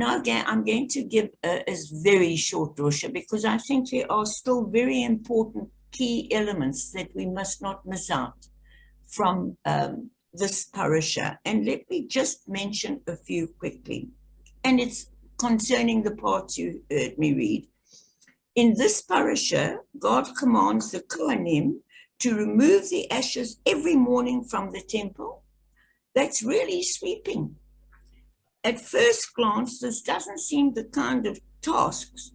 Now, again, I'm going to give a very short drosha because I think there are still very important key elements that we must not miss out from this parasha. And let me just mention a few quickly. And it's concerning the parts you heard me read. In this parasha, God commands the Kohanim to remove the ashes every morning from the temple. That's really sweeping. At first glance, this doesn't seem the kind of tasks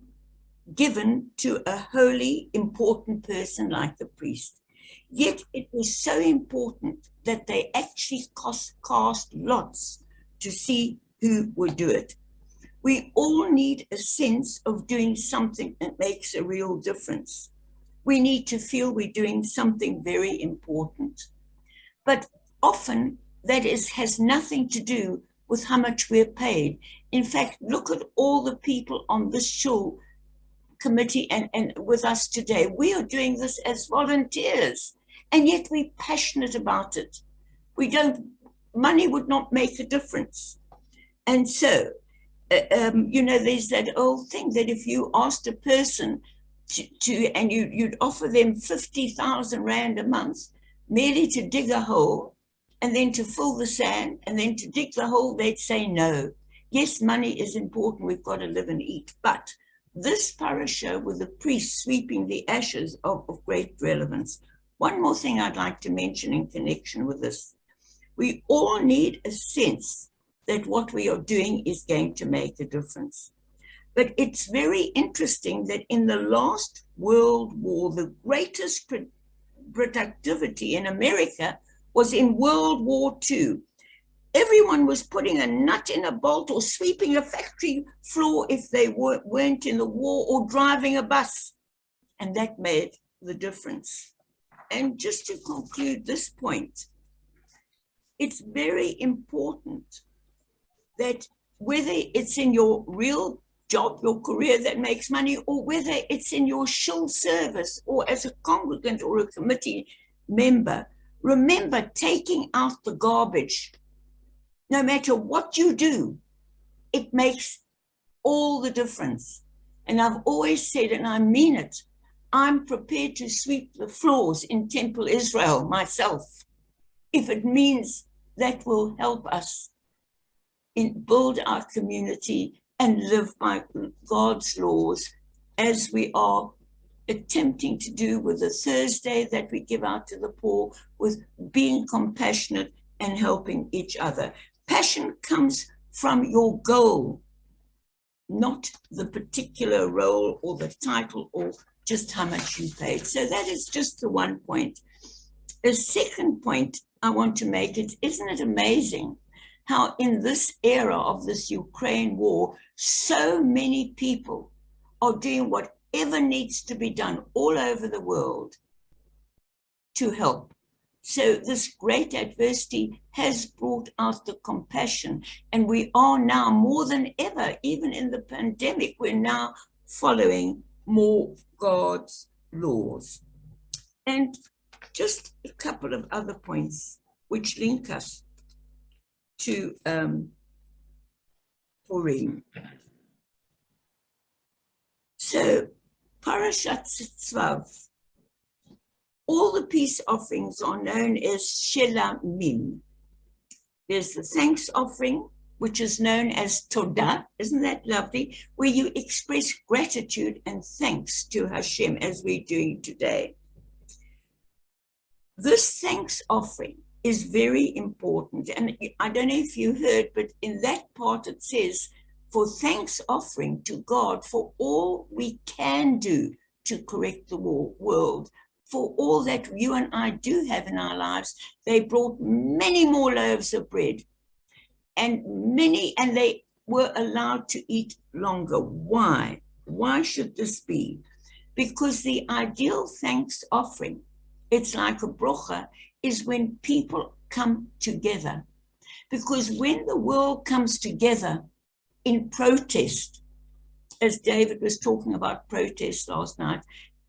given to a holy, important person like the priest. Yet it was so important that they actually cast lots to see who would do it. We all need a sense of doing something that makes a real difference. We need to feel we're doing something very important. But often that has nothing to do with how much we're paid. In fact, look at all the people on this shul committee and with us today. We are doing this as volunteers, and yet we're passionate about it. Money would not make a difference. And so, there's that old thing that if you asked a person and you'd offer them 50,000 Rand a month merely to dig a hole, and then to fill the sand, and then to dig the hole, they'd say no. Yes, money is important, we've got to live and eat. But this parasha with the priest sweeping the ashes of great relevance. One more thing I'd like to mention in connection with this. We all need a sense that what we are doing is going to make a difference. But it's very interesting that in the last World War, the greatest productivity in America was in World War II. Everyone was putting a nut in a bolt or sweeping a factory floor if they weren't in the war, or driving a bus. And that made the difference. And just to conclude this point, it's very important that whether it's in your real job, your career that makes money, or whether it's in your shul service or as a congregant or a committee member, remember taking out the garbage. No matter what you do, it makes all the difference. And I've always said, and I mean it, I'm prepared to sweep the floors in Temple Israel myself, if it means that will help us build our community and live by God's laws, as we are attempting to do with the Thursday that we give out to the poor, with being compassionate and helping each other. Passion comes from your goal, not the particular role or the title or just how much you paid. So that is just the one point. The second point I want to make is, isn't it amazing how in this era of this Ukraine war, so many people are doing whatever needs to be done all over the world to help. So this great adversity has brought out the compassion, and we are now more than ever, even in the pandemic, we're now following more God's laws. And just a couple of other points which link us to Purim. So, Parashat Tzav, all the peace offerings are known as Shelamim. There's the thanks offering, which is known as Todah, isn't that lovely? Where you express gratitude and thanks to Hashem, as we're doing today. This thanks offering is very important. And I don't know if you heard, but in that part it says, for thanks offering to God for all we can do to correct the world, for all that you and I do have in our lives. They brought many more loaves of bread, and they were allowed to eat longer. Why? Why should this be? Because the ideal thanks offering, it's like a brocha, is when people come together. Because when the world comes together in protest, as David was talking about protest last night,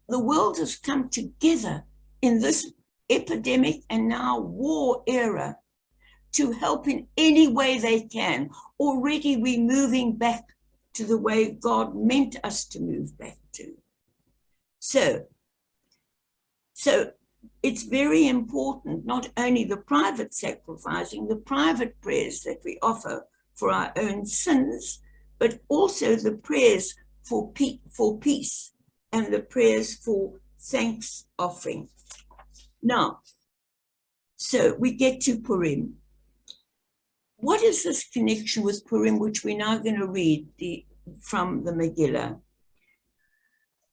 the world has come together in this epidemic and now war era to help in any way they can. Already we're moving back to the way God meant us to move back to. So it's very important, not only the private sacrificing, the private prayers that we offer for our own sins, but also the prayers for peace and the prayers for thanks offering. Now, so we get to Purim. What is this connection with Purim, which we're now going to read from the Megillah?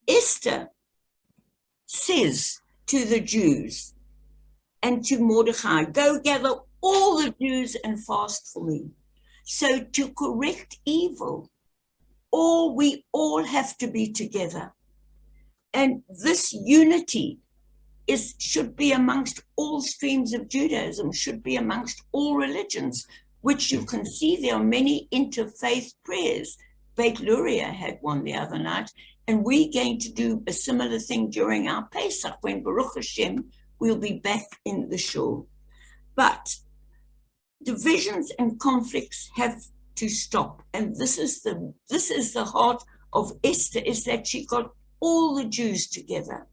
Esther says to the Jews and to Mordechai, go gather all the Jews and fast for me. So to correct evil, we all have to be together. And this unity should be amongst all streams of Judaism, should be amongst all religions, which you can see there are many interfaith prayers. Beit Luria had one the other night, and we're going to do a similar thing during our Pesach, when Baruch Hashem, we'll be back in the shul. But divisions and conflicts have to stop. And this is the heart of Esther, is that she got all the Jews together.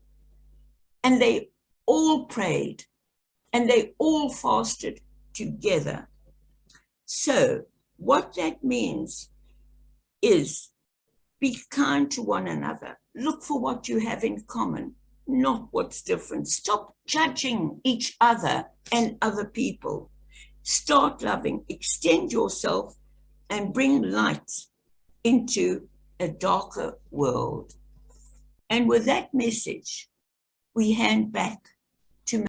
And they all prayed, and they all fasted together. So what that means is be kind to one another. Look for what you have in common, not what's different. Stop judging each other and other people. Start loving, extend yourself, and bring light into a darker world. And with that message, we hand back